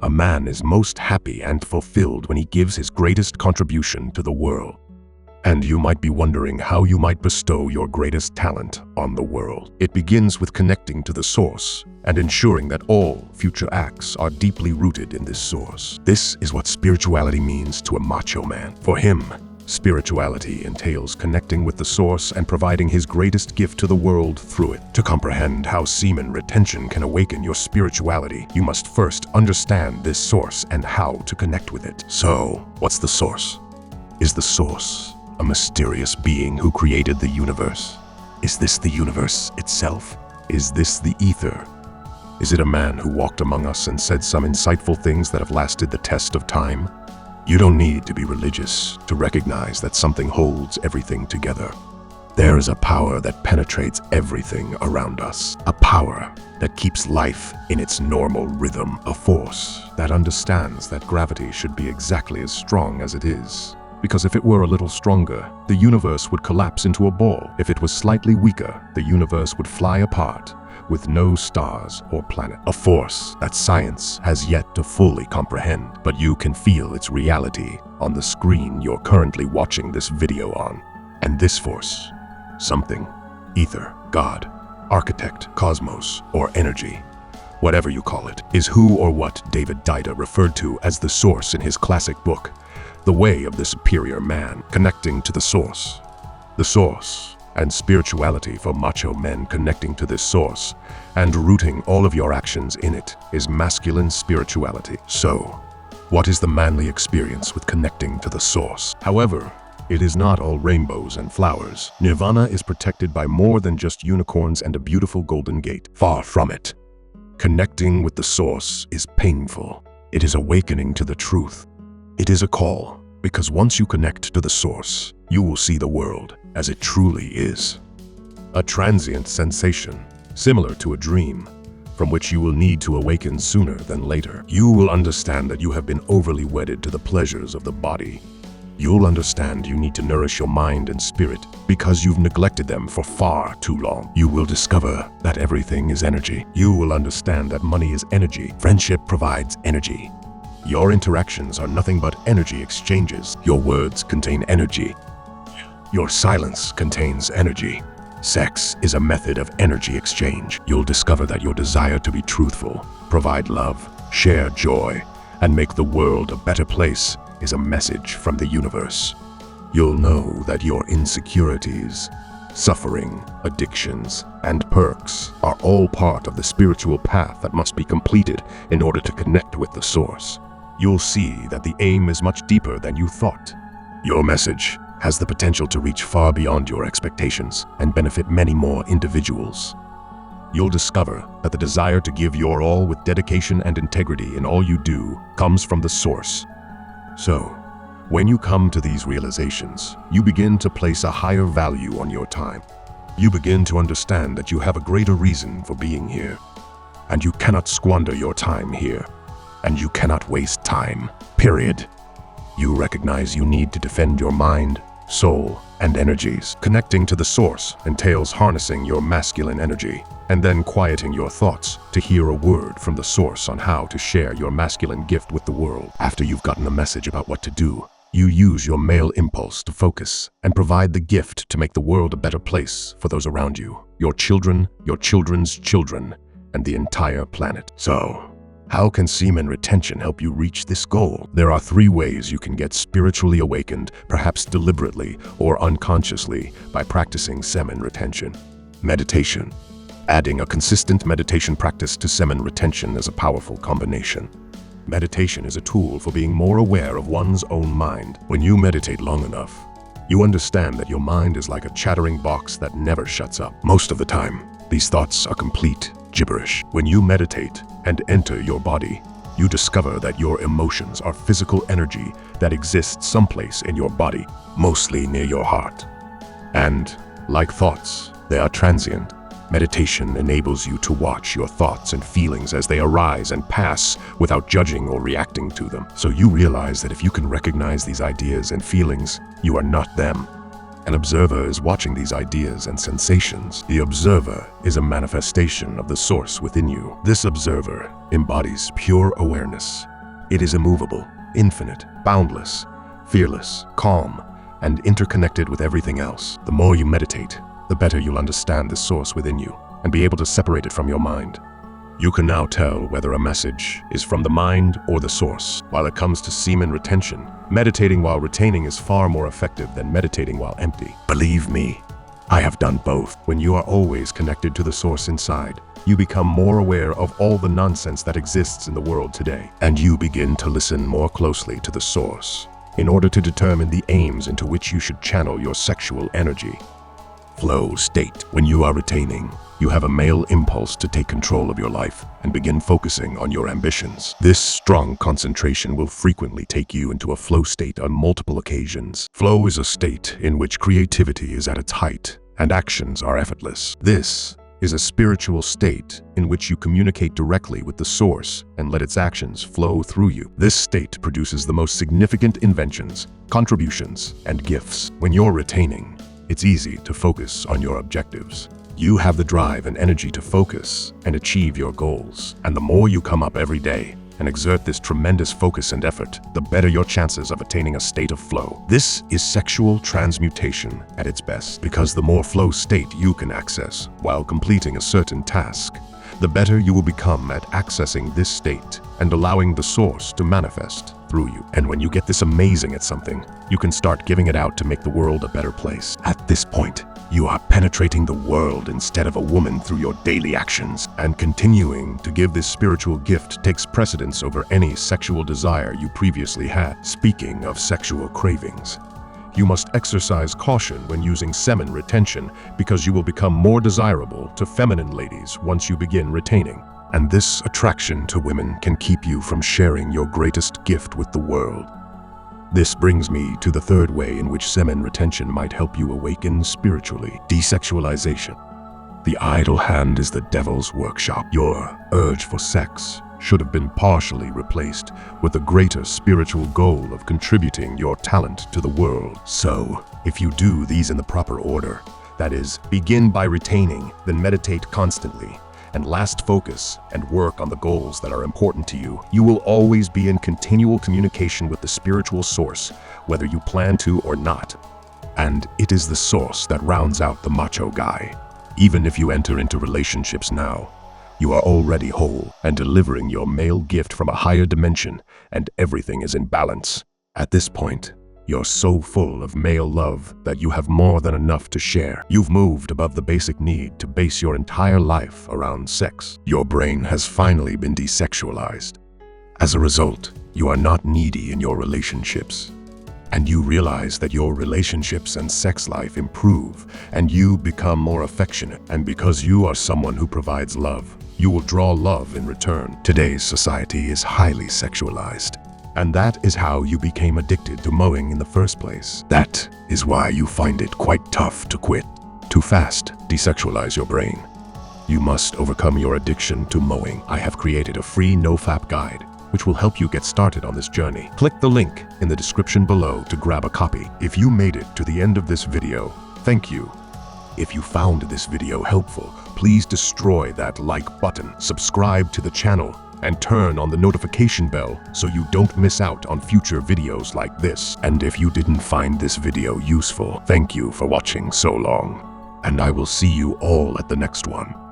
A man is most happy and fulfilled when he gives his greatest contribution to the world. And you might be wondering how you might bestow your greatest talent on the world. It begins with connecting to the source and ensuring that all future acts are deeply rooted in this source. This is what spirituality means to a macho man. For him, spirituality entails connecting with the source and providing his greatest gift to the world through it. To comprehend how semen retention can awaken your spirituality, you must first understand this source and how to connect with it. So, what's the source? Is the source a mysterious being who created the universe? Is this the universe itself? Is this the ether? Is it a man who walked among us and said some insightful things that have lasted the test of time? You don't need to be religious to recognize that something holds everything together. There is a power that penetrates everything around us, a power that keeps life in its normal rhythm, a force that understands that gravity should be exactly as strong as it is. Because if it were a little stronger, the universe would collapse into a ball. If it was slightly weaker, the universe would fly apart, with no stars or planet. A force that science has yet to fully comprehend, but you can feel its reality on the screen you're currently watching this video on. And this force, something, ether, God, architect, cosmos, or energy, whatever you call it, is who or what David Deida referred to as the source in his classic book, The Way of the Superior Man. Connecting to the source. The source, and spirituality for macho men connecting to this source and rooting all of your actions in it is masculine spirituality. So, what is the manly experience with connecting to the source? However, it is not all rainbows and flowers. Nirvana is protected by more than just unicorns and a beautiful golden gate. Far from it. Connecting with the source is painful. It is awakening to the truth. It is a call, because once you connect to the source, you will see the world as it truly is. A transient sensation, similar to a dream, from which you will need to awaken sooner than later. You will understand that you have been overly wedded to the pleasures of the body. You'll understand you need to nourish your mind and spirit because you've neglected them for far too long. You will discover that everything is energy. You will understand that money is energy. Friendship provides energy. Your interactions are nothing but energy exchanges. Your words contain energy. Your silence contains energy. Sex is a method of energy exchange. You'll discover that your desire to be truthful, provide love, share joy, and make the world a better place is a message from the universe. You'll know that your insecurities, suffering, addictions, and perks are all part of the spiritual path that must be completed in order to connect with the source. You'll see that the aim is much deeper than you thought. Your message has the potential to reach far beyond your expectations and benefit many more individuals. You'll discover that the desire to give your all with dedication and integrity in all you do comes from the source. So, when you come to these realizations, you begin to place a higher value on your time. You begin to understand that you have a greater reason for being here, and you cannot squander your time here, and you cannot waste time, period. You recognize you need to defend your mind, soul, and energies. Connecting to the source entails harnessing your masculine energy and then quieting your thoughts to hear a word from the source on how to share your masculine gift with the world. After you've gotten a message about what to do, you use your male impulse to focus and provide the gift to make the world a better place for those around you, your children, your children's children, and the entire planet. So, how can semen retention help you reach this goal? There are 3 ways you can get spiritually awakened, perhaps deliberately or unconsciously, by practicing semen retention. Meditation. Adding a consistent meditation practice to semen retention is a powerful combination. Meditation is a tool for being more aware of one's own mind. When you meditate long enough, you understand that your mind is like a chattering box that never shuts up. Most of the time, these thoughts are complete gibberish. When you meditate and enter your body, you discover that your emotions are physical energy that exists someplace in your body, mostly near your heart. And, like thoughts, they are transient. Meditation enables you to watch your thoughts and feelings as they arise and pass without judging or reacting to them. So you realize that if you can recognize these ideas and feelings, you are not them. An observer is watching these ideas and sensations. The observer is a manifestation of the source within you. This observer embodies pure awareness, It is immovable, infinite, boundless, fearless, calm, and interconnected with everything else. The more you meditate, the better you'll understand the source within you and be able to separate it from your mind. You can now tell whether a message is from the mind or the source. While it comes to semen retention, meditating while retaining is far more effective than meditating while empty. Believe me, I have done both. When you are always connected to the source inside, you become more aware of all the nonsense that exists in the world today, and you begin to listen more closely to the source in order to determine the aims into which you should channel your sexual energy. Flow state. When you are retaining, you have a male impulse to take control of your life and begin focusing on your ambitions. This strong concentration will frequently take you into a flow state on multiple occasions. Flow is a state in which creativity is at its height and actions are effortless. This is a spiritual state in which you communicate directly with the source and let its actions flow through you. This state produces the most significant inventions, contributions, and gifts. When you're retaining, it's easy to focus on your objectives. You have the drive and energy to focus and achieve your goals. And the more you come up every day and exert this tremendous focus and effort, the better your chances of attaining a state of flow. This is sexual transmutation at its best, because the more flow state you can access while completing a certain task, the better you will become at accessing this state and allowing the source to manifest through you. And when you get this amazing at something, you can start giving it out to make the world a better place. At this point, you are penetrating the world instead of a woman through your daily actions, and continuing to give this spiritual gift takes precedence over any sexual desire you previously had. Speaking of sexual cravings, you must exercise caution when using semen retention, because you will become more desirable to feminine ladies once you begin retaining. And this attraction to women can keep you from sharing your greatest gift with the world. This brings me to the third way in which semen retention might help you awaken spiritually: desexualization. The idle hand is the devil's workshop. Your urge for sex should have been partially replaced with a greater spiritual goal of contributing your talent to the world. So, if you do these in the proper order, that is, begin by retaining, then meditate constantly, and last focus and work on the goals that are important to you, you will always be in continual communication with the spiritual source, whether you plan to or not. And it is the source that rounds out the macho guy. Even if you enter into relationships now, you are already whole and delivering your male gift from a higher dimension, and everything is in balance. At this point, you're so full of male love that you have more than enough to share. You've moved above the basic need to base your entire life around sex. Your brain has finally been desexualized. As a result, you are not needy in your relationships. And you realize that your relationships and sex life improve, and you become more affectionate. And because you are someone who provides love, you will draw love in return. Today's society is highly sexualized. And that is how you became addicted to mowing in the first place. That is why you find it quite tough to quit. To fast desexualize your brain, you must overcome your addiction to mowing. I have created a free no-fap guide, which will help you get started on this journey. Click the link in the description below to grab a copy. If you made it to the end of this video, thank you. If you found this video helpful, please destroy that like button, subscribe to the channel, and turn on the notification bell so you don't miss out on future videos like this. And if you didn't find this video useful, thank you for watching so long, and I will see you all at the next one.